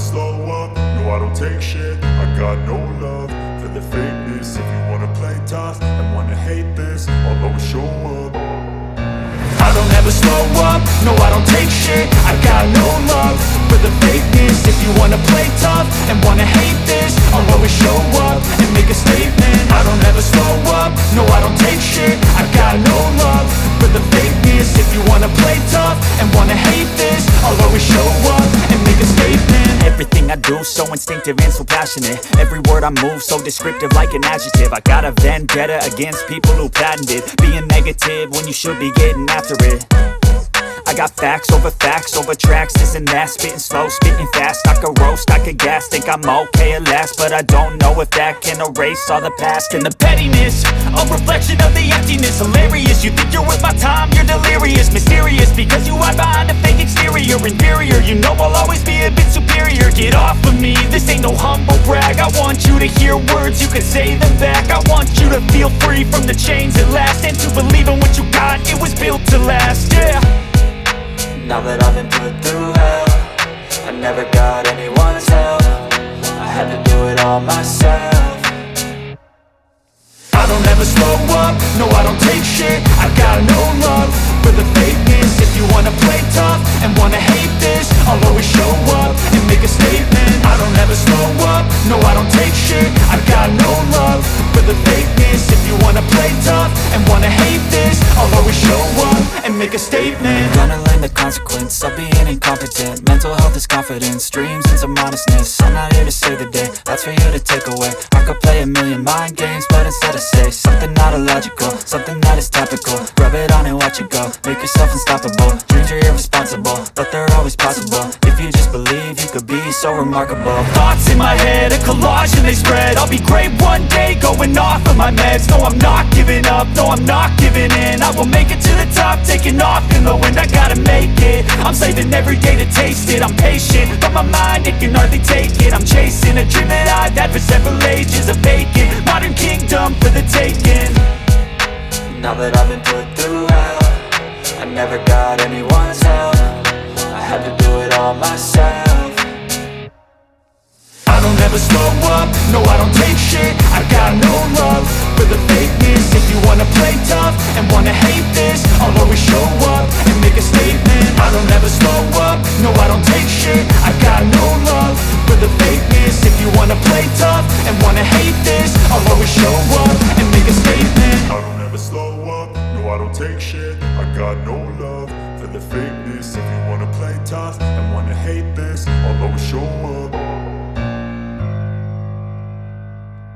slow up, no I don't take shit. I got no love for the fakeness. If you wanna play tough and wanna hate this, I'll always show up. I don't ever slow up, no I don't take shit. I got no love for the fakeness. If you wanna play tough and wanna hate this, I'll always show up and make a statement. I don't ever slow up, no I don't take shit. I got no love for the fakeness. If you wanna play tough and wanna hate this, I'll always show up and make a statement. Everything I do so instinctive and so passionate. Every word I move so descriptive like an adjective. I got a vendetta against people who patented being negative when you should be getting after it. I got facts over tracks, this and that. Spitting slow, spitting fast, I could roast, I could gas. Think I'm okay at last, but I don't know if that can erase all the past. And the pettiness, a reflection of the emptiness. Hilarious, you think you're worth my time, you're delirious. Mysterious, because you hide behind a fake exterior. Inferior, you know I'll always be a bit superior. Get off of me, this ain't no humble brag. I want you to hear words, you can say them back. I want you to feel free from the chains at last, and to believe in what you got, it was built to last, yeah. Now that I've been put through hell, I never got anyone's help. I had to do it all myself. I don't ever slow up, no I don't take shit. I got no love for the fakeness. If you wanna play tough and wanna hate this, I'll always show up and make a statement. I don't ever slow up, no I don't take shit. I got no love for the fakeness. If you wanna play tough and wanna hate this, I'll always show up and make a statement. Gonna learn the consequence of being incompetent. Mental health is confidence, dreams and some honestness. I'm not here to save the day, that's for you to take away. I could play a million mind games, but instead I say something not illogical, something that is topical. Rub it on and watch it go, make yourself unstoppable. Dreams are irresponsible, but they're always possible. If you just believe, you could be so remarkable. Thoughts in my head, a collage and they spread. I'll be great one day, going off of my meds. No, I'm not giving up, no, I'm not giving in. I will make it to the top, taking off in the wind. I gotta make it, I'm saving every day to taste it. I'm patient, but my mind, it can hardly take it. I'm chasing a dream that I've had for several ages. A vacant, modern kingdom for the taking. Now that I've been put through hell, I never got anyone's help. I had to do it all myself. I don't ever slow up, no I don't take shit. I got no love for the fakeness. If you wanna play tough and wanna hate this, I'll always show up and make a statement. I don't ever slow up, no I don't take shit. I got no love for the fakeness. If you wanna play tough and wanna hate